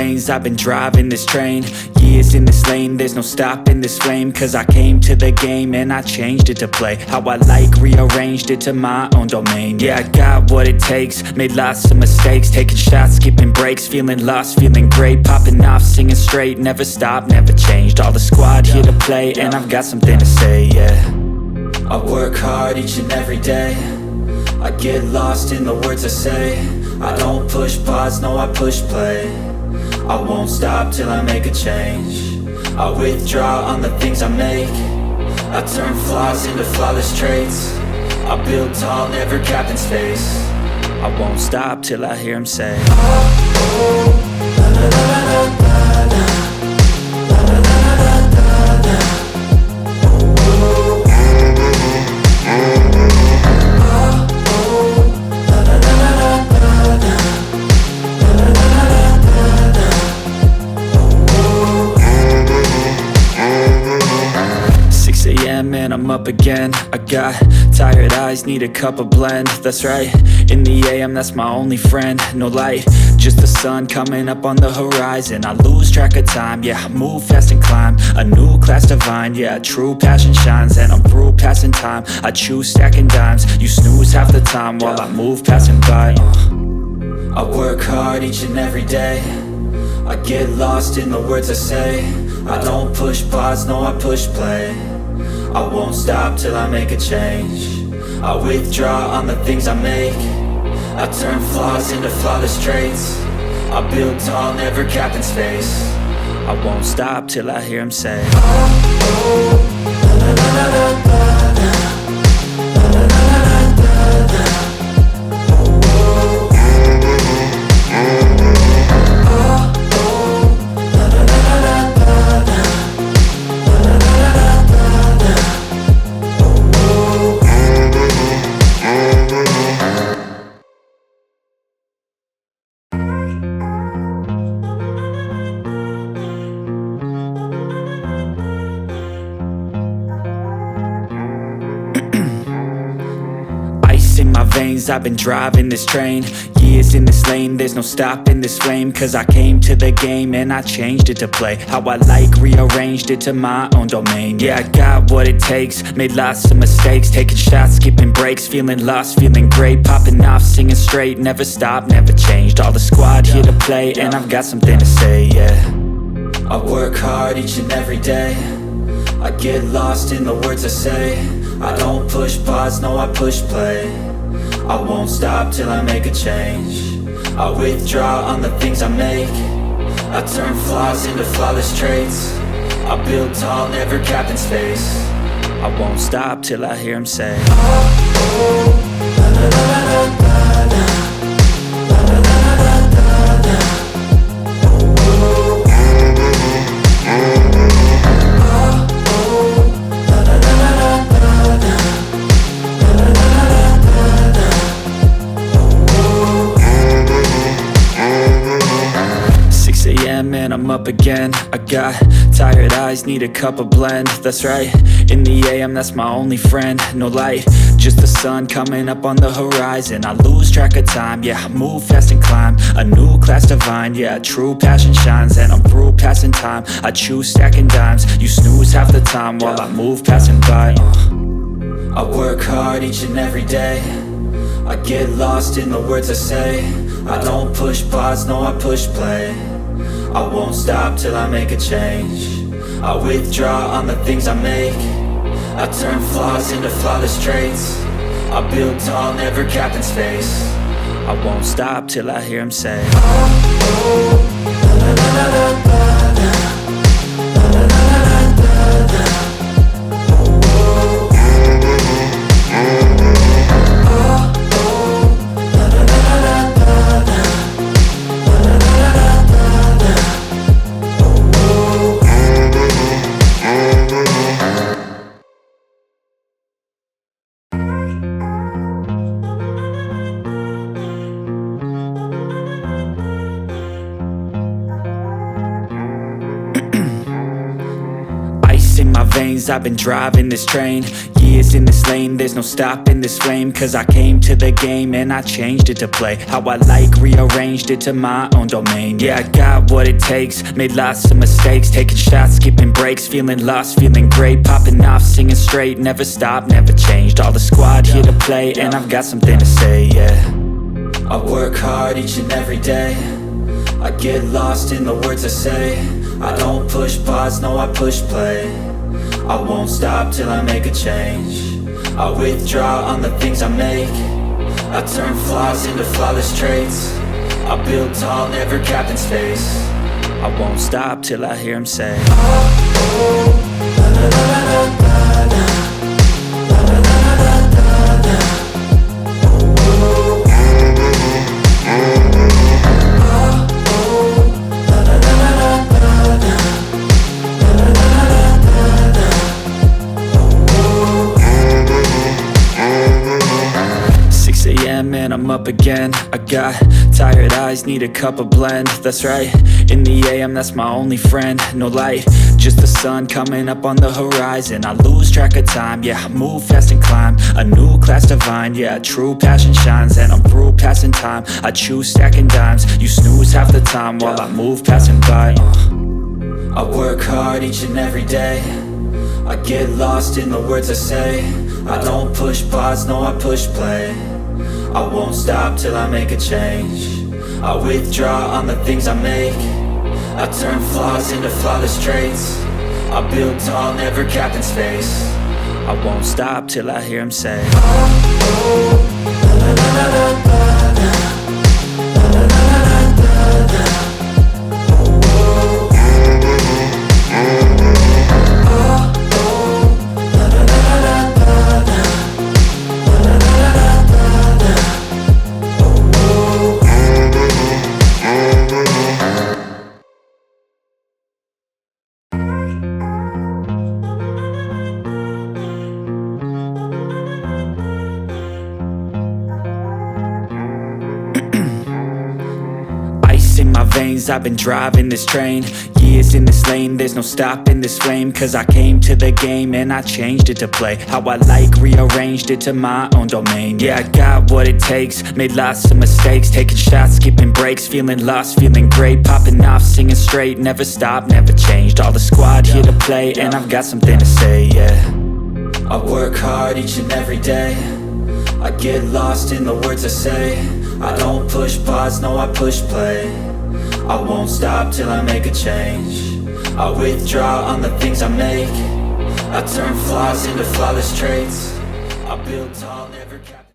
veins, I've been driving this train. Years in this lane, there's no stopping this flame. Cause I came to the game and I changed it to play how I like, rearranged it to my own domain. Yeah, I got what it takes, made lots of mistakes, taking shots, skipping breaks, feeling lost, feeling great, popping off, singing straight, never stopped, never changed. All the squad here to play, and I've got something to say, yeah. I work hard each and every day, I get lost in the words I say. I don't push pause, no I push play. I won't stop till I make a change. I withdraw on the things I make. I turn flaws into flawless traits. I build tall, never capped in space. I won't stop till I hear him say, oh, oh, la, la, la, la, la, la. La, la, la, la, la, la, la. Oh, oh. And I'm up again. I got tired eyes, need a cup of blend. That's right, in the AM, that's my only friend. No light, just the sun coming up on the horizon. I lose track of time, yeah, I move fast and climb a new class divine, yeah, true passion shines. And I'm through passing time, I choose stacking dimes. You snooze half the time while I move passing by. I work hard each and every day, I get lost in the words I say. I don't push pause, no I push play. I won't stop till I make a change. I withdraw on the things I make. I turn flaws into flawless traits. I build tall, never capped in space. I won't stop till I hear him say, oh, oh, la, la, la, la, la, la. La, la, la, la, la, la. Oh, oh. I've been driving this train. Years in this lane, there's no stopping this flame. Cause I came to the game and I changed it to play how I like, rearranged it to my own domain. Yeah, I got what it takes, made lots of mistakes, taking shots, skipping breaks, feeling lost, feeling great, popping off, singing straight, never stopped, never changed. All the squad here to play, and I've got something to say, yeah. I work hard each and every day, I get lost in the words I say. I don't push pause, no I push play. I won't stop till I make a change. I withdraw on the things I make. I turn flaws into flawless traits. I build tall, never capped in space. I won't stop till I hear him say, oh, oh, la, la, la, la, la, la. La, la, la, la, la, la, la. Oh, oh. And I'm up again. I got tired eyes, need a cup of blend. That's right, in the AM, that's my only friend. No light, just the sun coming up on the horizon. I lose track of time, yeah, I move fast and climb a new class divine, yeah, true passion shines. And I'm through passing time, I choose stacking dimes. You snooze half the time while I move passing by. I work hard each and every day, I get lost in the words I say. I don't push pause, no I push play. I won't stop till I make a change. I withdraw on the things I make. I turn flaws into flawless traits. I build tall, never capped in space. I won't stop till I hear him say, oh, oh, la, la, la, la, la, la. La, la, la, la, la, la. Oh, oh. veins, I've been driving this train. Years in this lane, there's no stopping this flame. Cause I came to the game and I changed it to play how I like, rearranged it to my own domain. Yeah, I got what it takes, made lots of mistakes, taking shots, skipping breaks, feeling lost, feeling great, popping off, singing straight, never stopped, never changed. All the squad here to play and I've got something to say, yeah. I work hard each and every day, I get lost in the words I say. I don't push pause, no I push play. I won't stop till I make a change. I withdraw on the things I make. I turn flaws into flawless traits. I build tall, never capped in space. I won't stop till I hear him say, oh, oh, la, la, la, la, la, la, la, la, la, la, la, la. Oh, oh, and I'm up again. I got tired eyes, need a cup of blend. That's right, in the AM, that's my only friend. No light, just the sun coming up on the horizon. I lose track of time, yeah, I move fast and climb a new class divine, yeah, true passion shines. And I'm through passing time, I choose stacking dimes. You snooze half the time while I move passing by. I work hard each and every day, I get lost in the words I say. I don't push pause, no I push play. I won't stop till I make a change. I withdraw on the things I make. I turn flaws into flawless traits. I build tall, never capped in space. I won't stop till I hear him say, oh, oh, la, la, la, la, la, la, la, la, la, la, la, la. I've been driving this train, years in this lane, there's no stopping this flame. Cause I came to the game and I changed it to play how I like, rearranged it to my own domain. Yeah, I got what it takes, made lots of mistakes, taking shots, skipping breaks, feeling lost, feeling great, popping off, singing straight, never stopped, never changed. All the squad here to play and I've got something to say, yeah. I work hard each and every day, I get lost in the words I say. I don't push pause, no I push play. I won't stop till I make a change. I withdraw on the things I make. I turn flaws into flawless traits. I build tall, never cap.